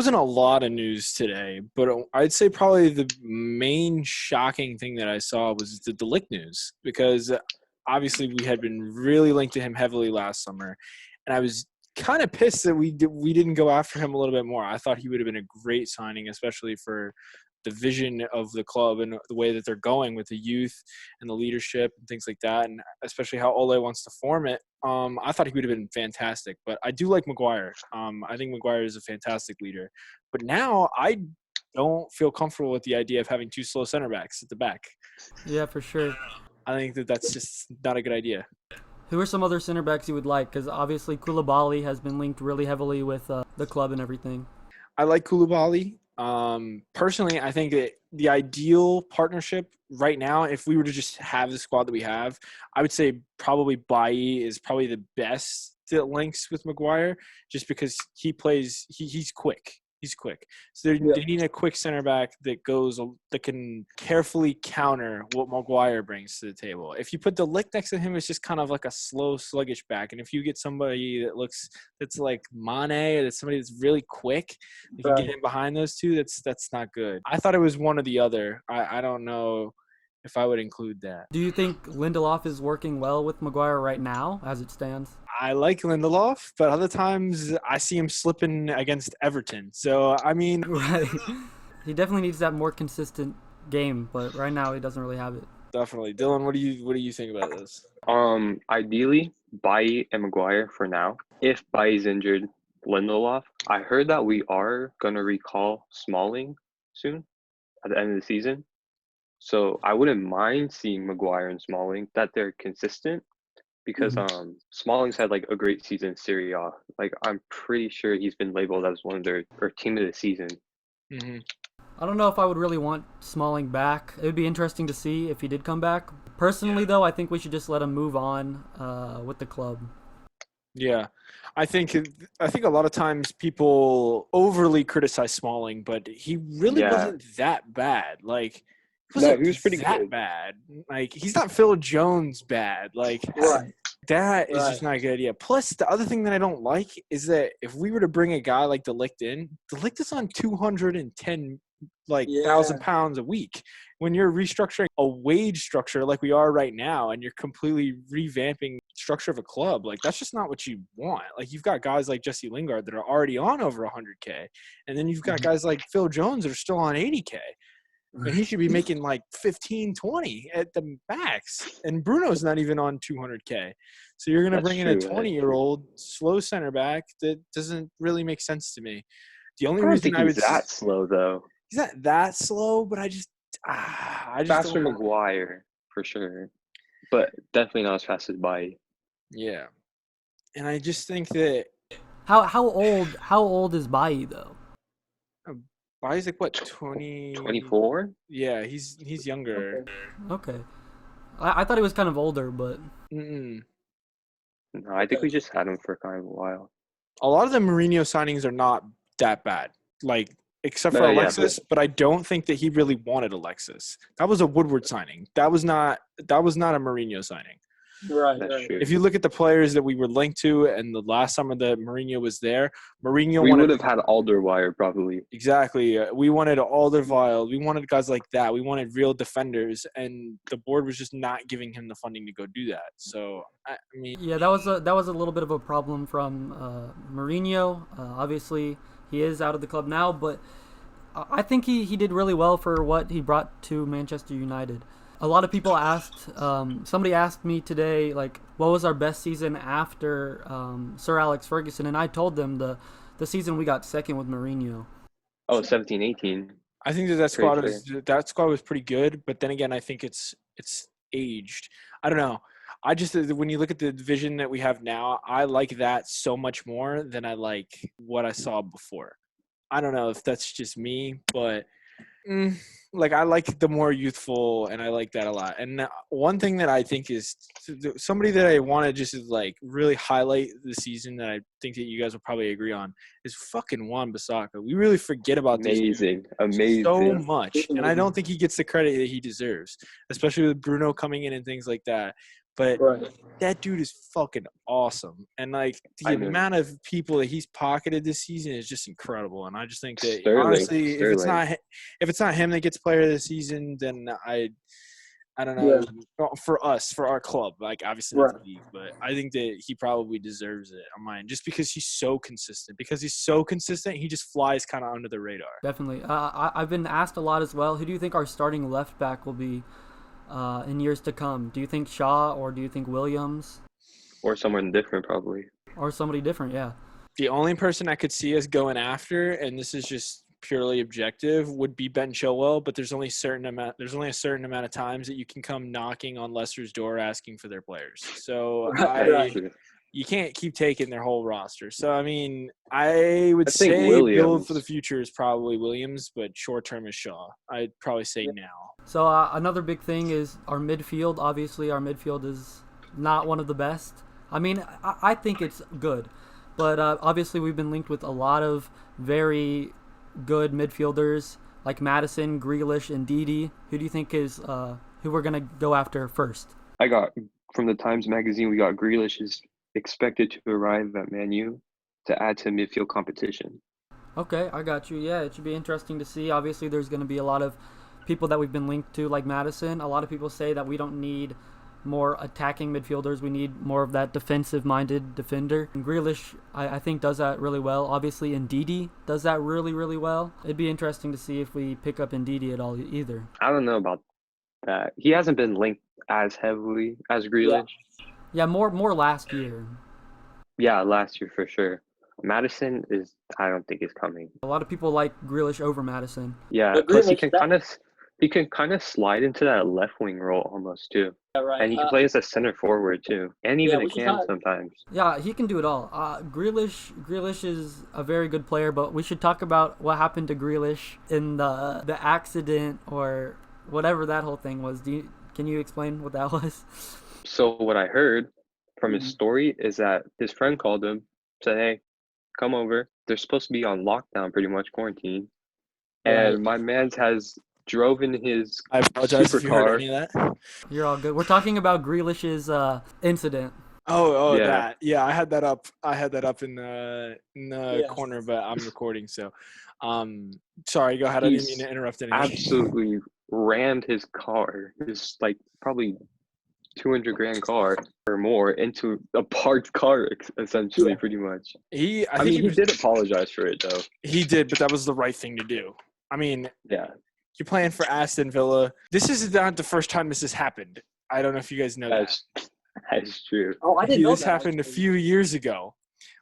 Wasn't a lot of news today, but I'd say probably the main shocking thing that I saw was the Delict news because obviously we had been really linked to him heavily last summer, and I was kind of pissed that we didn't go after him a little bit more. I thought he would have been a great signing, especially for the vision of the club and the way that they're going with the youth and the leadership and things like that, and especially how Ole wants to form it. I thought he would have been fantastic, but I do like Maguire. I think Maguire is a fantastic leader. But now I don't feel comfortable with the idea of having two slow center backs at the back. Yeah, for sure. I think that's just not a good idea. Who are some other center backs you would like? Because obviously Koulibaly has been linked really heavily with the club and everything. I like Koulibaly. Personally, I think that the ideal partnership right now, if we were to just have the squad that we have, I would say probably Bailly is probably the best that links with Maguire, just because he's quick. He's quick. So they need a quick center back that can carefully counter what Maguire brings to the table. If you put the Ligt next to him, it's just kind of like a slow, sluggish back. And if you get somebody that's like Mane, or that's somebody that's really quick, you can get in behind those two. That's not good. I thought it was one or the other. I don't know if I would include that. Do you think Lindelof is working well with Maguire right now, as it stands? I like Lindelof, but other times I see him slipping against Everton. So, I mean, Right. He definitely needs that more consistent game, but right now he doesn't really have it. definitely. Dylan, what do you think about this? Ideally, Bailly and Maguire for now. If Bailly's injured, Lindelof. I heard that we are gonna recall Smalling soon at the end of the season. So I wouldn't mind seeing Maguire and Smalling, that they're consistent, because Smalling's had like a great season in Serie A. Like I'm pretty sure he's been labeled as one of their team of the season. Mm-hmm. I don't know if I would really want Smalling back. It would be interesting to see if he did come back. Personally, though, I think we should just let him move on with the club. Yeah, I think a lot of times people overly criticize Smalling, but he really wasn't that bad. Like, he was pretty that good. bad. Like, he's not Phil Jones bad. Like, that is just not a good idea. Plus, the other thing that I don't like is that if we were to bring a guy like De Ligt in, De Ligt is on 210 thousand pounds a week. When you're restructuring a wage structure like we are right now, and you're completely revamping structure of a club, like that's just not what you want. Like you've got guys like Jesse Lingard that are already on over 100K, and then you've got guys like Phil Jones that are still on 80K. And he should be making like 15, 20 at the max. And Bruno's not even on 200K. So you're going to bring in a 20-year-old slow center back that doesn't really make sense to me. The only reason I would think he's that slow, though. He's not that slow, but I just faster Maguire for sure, but definitely not as fast as Bailly. Yeah, and I just think that how old is Bailly though? Bailly's like what 24? Yeah, he's younger. Okay. I thought he was kind of older, but No, I think we just had him for kind of a while. A lot of the Mourinho signings are not that bad, like except for Alexis. But I don't think that he really wanted Alexis. That was a Woodward signing. That was not a Mourinho signing. Right. If you look at the players that we were linked to, and the last summer that Mourinho was there, we would have had Alderweireld probably. Exactly. We wanted Alderweireld. We wanted guys like that. We wanted real defenders, and the board was just not giving him the funding to go do that. So I mean, yeah, that was a little bit of a problem from Mourinho. Obviously, he is out of the club now, but I think he did really well for what he brought to Manchester United. A lot of people asked, somebody asked me today, like, what was our best season after Sir Alex Ferguson? And I told them the season we got second with Mourinho. Oh, 17-18. I think that squad was pretty good, but then again, I think it's aged. I don't know. I just, when you look at the division that we have now, I like that so much more than I like what I saw before. I don't know if that's just me, but like I like the more youthful, and I like that a lot. And one thing that I think is somebody that I want to just like really highlight the season that I think that you guys will probably agree on is fucking Wan-Bissaka. We really forget about this amazing so much, and I don't think he gets the credit that he deserves, especially with Bruno coming in and things like that. but Right. that dude is fucking awesome. And, like, the amount of people that he's pocketed this season is just incredible. And I just think that, honestly, if it's not him that gets player of the season, then I don't know. Yeah. For us, for our club, like, obviously not the league, but I think that he probably deserves it on mine just because he's so consistent. Because he's so consistent, he just flies kind of under the radar. Definitely. I've been asked a lot as well. Who do you think our starting left back will be in years to come? Do you think Shaw or do you think Williams? Or someone different, probably. Or somebody different, yeah. The only person I could see us going after, and this is just purely objective, would be Ben Chilwell, but there's only a certain amount of times that you can come knocking on Leicester's door asking for their players. So you can't keep taking their whole roster. So I mean, I would say build for the future is probably Williams, but short term is Shaw. I'd probably say now. So another big thing is our midfield. Obviously, our midfield is not one of the best. I mean, I think it's good, but obviously we've been linked with a lot of very good midfielders like Madison, Grealish, and Didi. Who do you think is who we're gonna go after first? I got from the Times Magazine. We got Grealish is expected to arrive at Man U to add to midfield competition. Okay, I got you. Yeah, it should be interesting to see. Obviously, there's going to be a lot of people that we've been linked to, like Madison. A lot of people say that we don't need more attacking midfielders. We need more of that defensive-minded defender. And Grealish, I think, does that really well. Obviously, Ndidi does that really, really well. It'd be interesting to see if we pick up Ndidi at all either. I don't know about that. He hasn't been linked as heavily as Grealish. Yeah, more last year. Yeah, last year for sure. Madison I don't think is coming. A lot of people like Grealish over Madison. Yeah, plus he can kind of slide into that left wing role almost too. Yeah, right. And he can play as a center forward too, and even a cam sometimes. Yeah, he can do it all. Grealish is a very good player, but we should talk about what happened to Grealish in the accident or whatever that whole thing was. Can you explain what that was? So what I heard from his story is that his friend called him, said, "Hey, come over." They're supposed to be on lockdown, pretty much quarantine, and my man's has drove in his I apologize if you heard any of that. You're all good. We're talking about Grealish's incident. Oh, yeah. That. Yeah, I had that up. In the corner, but I'm recording, so sorry. Go ahead. I didn't mean to interrupt anything. Absolutely rammed his car. His probably $200,000 car or more into a parked car, essentially, pretty much. He did apologize for it, though. He did, but that was the right thing to do. I mean, yeah. You're playing for Aston Villa. This is not the first time this has happened. I don't know if you guys know that. That's true. Oh, I didn't know this happened a few years ago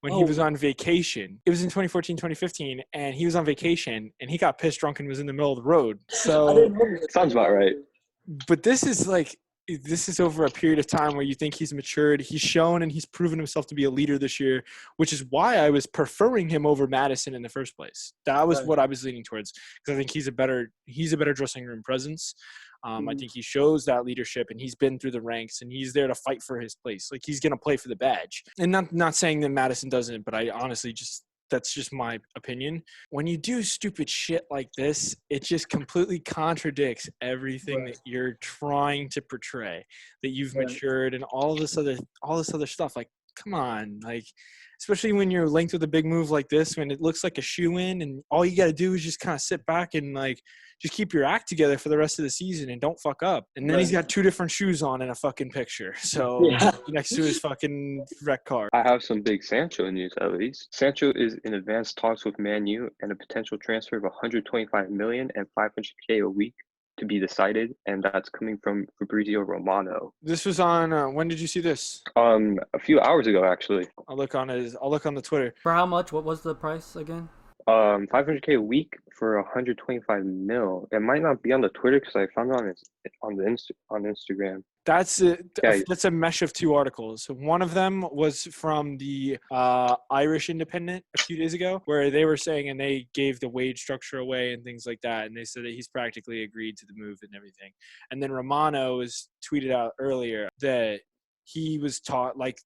when he was on vacation. It was in 2014, 2015, and he was on vacation, and he got pissed drunk and was in the middle of the road. So sounds about right. But this is over a period of time where you think he's matured. He's shown and he's proven himself to be a leader this year, which is why I was preferring him over Madison in the first place. That was what I was leaning towards, because I think he's a better dressing room presence. I think he shows that leadership, and he's been through the ranks, and he's there to fight for his place. Like, he's going to play for the badge. And not saying that Madison doesn't, but I honestly that's just my opinion. When you do stupid shit like this, it just completely contradicts everything that you're trying to portray, that you've matured and all this other stuff. Like, come on, like, especially when you're linked with a big move like this, when it looks like a shoe-in, and all you got to do is just kind of sit back and, like, just keep your act together for the rest of the season and don't fuck up. And then he's got two different shoes on in a fucking picture. So next to his fucking wreck car. I have some big Sancho news at least. Sancho is in advanced talks with Man U and a potential transfer of 125 million and 500K a week to be decided, and that's coming from Fabrizio Romano. This was on when did you see this? A few hours ago, actually. I'll look on the Twitter. For how much? What was the price again? 500K a week for 125 mil. It might not be on the Twitter because I found it on Instagram. That's a mesh of two articles. One of them was from the Irish Independent a few days ago, where they were saying, and they gave the wage structure away and things like that, and they said that he's practically agreed to the move and everything. And then Romano was tweeted out earlier that he was taught, like,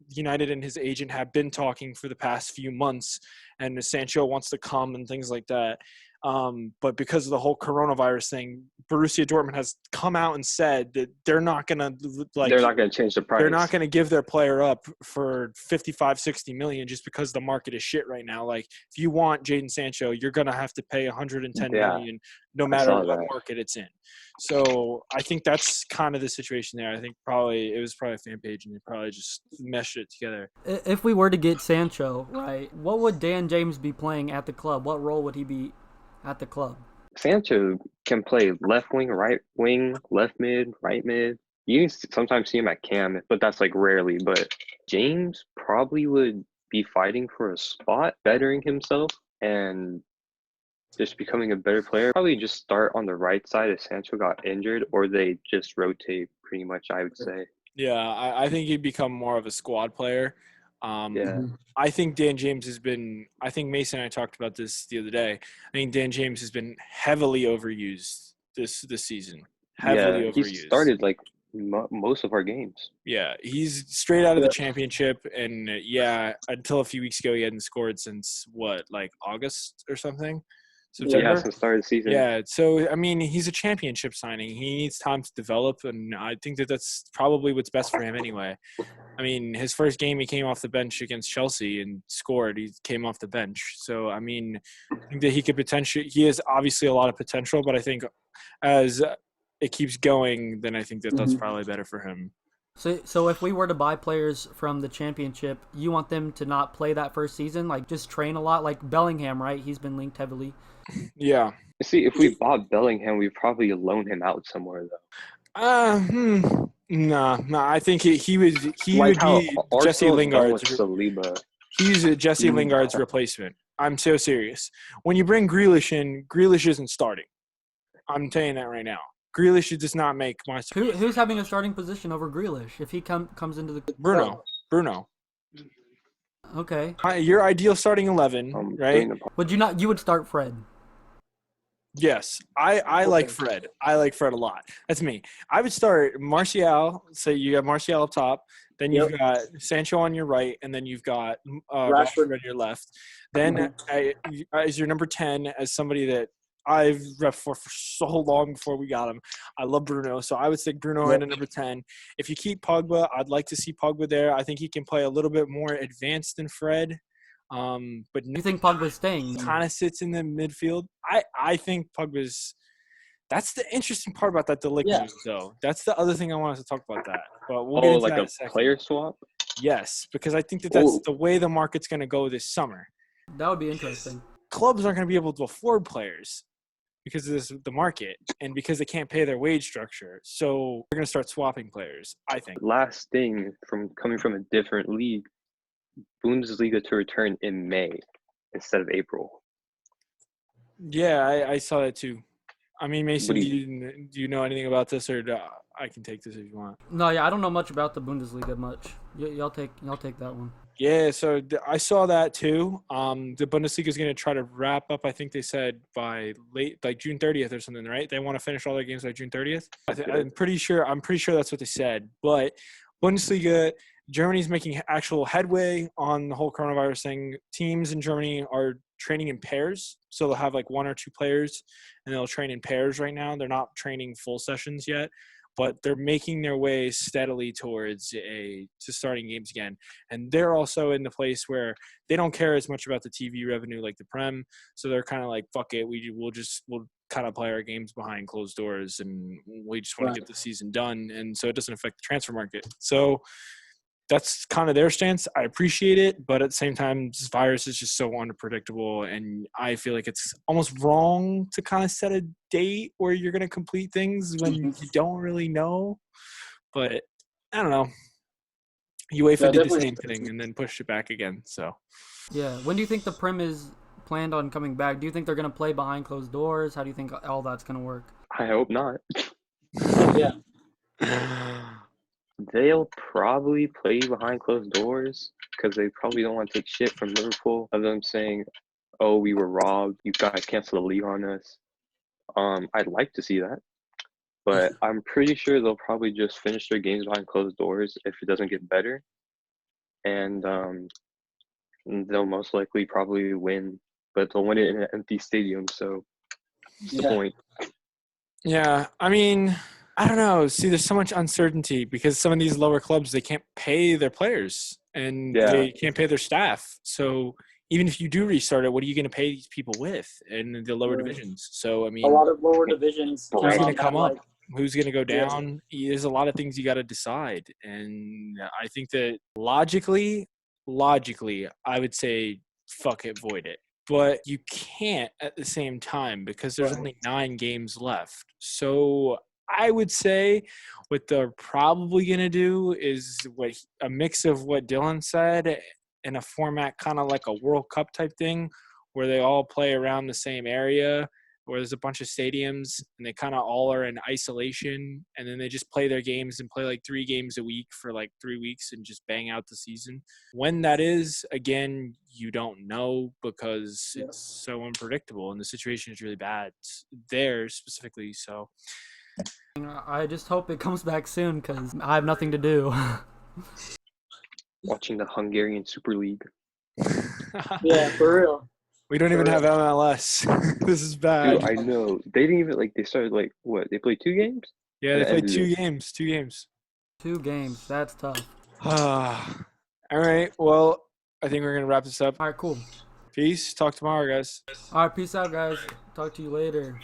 United and his agent have been talking for the past few months, and Sancho wants to come and things like that. But because of the whole coronavirus thing, Borussia Dortmund has come out and said that they're not going to change the price. They're not going to give their player up for 55, 60 million just because the market is shit right now. Like, if you want Jadon Sancho, you're going to have to pay 110 million no matter what market it's in. So I think that's kind of the situation there. I think it was a fan page and they probably just meshed it together. If we were to get Sancho, right, what would Dan James be playing at the club? What role would he be at the club? Sancho can play left wing, right wing, left mid, right mid. You can sometimes see him at cam, but that's like rarely. But James probably would be fighting for a spot, bettering himself, and just becoming a better player. Probably just start on the right side if Sancho got injured, or they just rotate pretty much, I would say. Yeah, I think he'd become more of a squad player. I think Dan James has been – I think Mason and I talked about this the other day. I think Dan James has been heavily overused this season. Heavily overused. He started like most of our games. Yeah, he's straight out of the championship. And, until a few weeks ago, he hadn't scored since, August or something? September? Yeah, since the start of the season. Yeah, so, I mean, he's a championship signing. He needs time to develop, and I think that's probably what's best for him anyway. I mean, his first game, he came off the bench against Chelsea and scored. He came off the bench. So, I mean, I think that he could he has obviously a lot of potential, but I think as it keeps going, then I think that's probably better for him. So if we were to buy players from the championship, you want them to not play that first season, like just train a lot, like Bellingham, right? He's been linked heavily. Yeah. See, if we bought Bellingham, we'd probably loan him out somewhere, though. No. I think he would be Jesse Lingard's. He's Jesse Lingard's replacement. I'm so serious. When you bring Grealish in, Grealish isn't starting. I'm telling you that right now. Grealish does not make my. Who's having a starting position over Grealish if he comes into the Bruno. Okay. Your ideal starting 11, right? Would you not? You would start Fred. Yes, I like Fred. I like Fred a lot. That's me. I would start Martial. So you got Martial up top. Then you've got Sancho on your right, and then you've got Rashford on your left. Then as your number 10, as somebody that I've rep for so long before we got him. I love Bruno, so I would stick Bruno in at number 10. If you keep Pogba, I'd like to see Pogba there. I think he can play a little bit more advanced than Fred. But you think Pogba's staying? Kind of sits in the midfield. I think Pogba's – that's the interesting part about that Ligt news, though. That's the other thing I wanted to talk about that. But we'll get into that in a second. Player swap? Yes, because I think that's the way the market's going to go this summer. That would be interesting. Clubs aren't going to be able to afford players because of the market and because they can't pay their wage structure. So they're going to start swapping players, I think. Last thing coming from a different league, Bundesliga to return in May instead of April. Yeah, I saw that too. I mean, Mason, do you know anything about this, or I can take this if you want? No, I don't know much about the Bundesliga much. Y'all take that one. Yeah, so I saw that too. The Bundesliga is going to try to wrap up. I think they said by June 30th or something, right? They want to finish all their games by June 30th. I'm pretty sure that's what they said. But Bundesliga, Germany's making actual headway on the whole coronavirus thing. Teams in Germany are training in pairs, so they'll have like one or two players, and they'll train in pairs right now. They're not training full sessions yet. But they're making their way steadily towards to starting games again. And they're also in the place where they don't care as much about the TV revenue like the Prem. So they're kind of like, fuck it, we'll kind of play our games behind closed doors, and we just want to get the season done. And so it doesn't affect the transfer market. So that's kind of their stance. I appreciate it, but at the same time, this virus is just so unpredictable, and I feel like it's almost wrong to kind of set a date where you're going to complete things when you don't really know. But I don't know. UEFA did the same thing and then pushed it back again. So yeah, when do you think the Prem is planned on coming back? Do you think they're going to play behind closed doors? How do you think all that's going to work? I hope not. Yeah. They'll probably play behind closed doors because they probably don't want to take shit from Liverpool of them saying, oh, we were robbed. You guys canceled the league on us. I'd like to see that. But I'm pretty sure they'll probably just finish their games behind closed doors if it doesn't get better. And they'll most likely probably win. but they'll win it in an empty stadium. So what's the point? Yeah, I mean, I don't know. See, there's so much uncertainty because some of these lower clubs, they can't pay their players and they can't pay their staff. So even if you do restart it, what are you going to pay these people with in the lower divisions? So, I mean, a lot of lower divisions. who's going to come up? Like, who's going to go down? There's a lot of things you got to decide. And I think that logically, I would say, fuck it, void it. But you can't at the same time because there's only 9 games left. So I would say what they're probably going to do is a mix of what Dylan said in a format kind of like a World Cup type thing where they all play around the same area, where there's a bunch of stadiums and they kind of all are in isolation, and then they just play their games and play like 3 games a week for like 3 weeks and just bang out the season. When that is, again, you don't know because it's so unpredictable and the situation is really bad there specifically. So I just hope it comes back soon because I have nothing to do. Watching the Hungarian Super League. Yeah, for real. We don't even have MLS. This is bad. Dude, I know. They didn't even, they started, what? They played 2 games? Yeah, they played 2 games. 2 games. 2 games. That's tough. All right. Well, I think we're going to wrap this up. All right, cool. Peace. Talk tomorrow, guys. All right, peace out, guys. Talk to you later.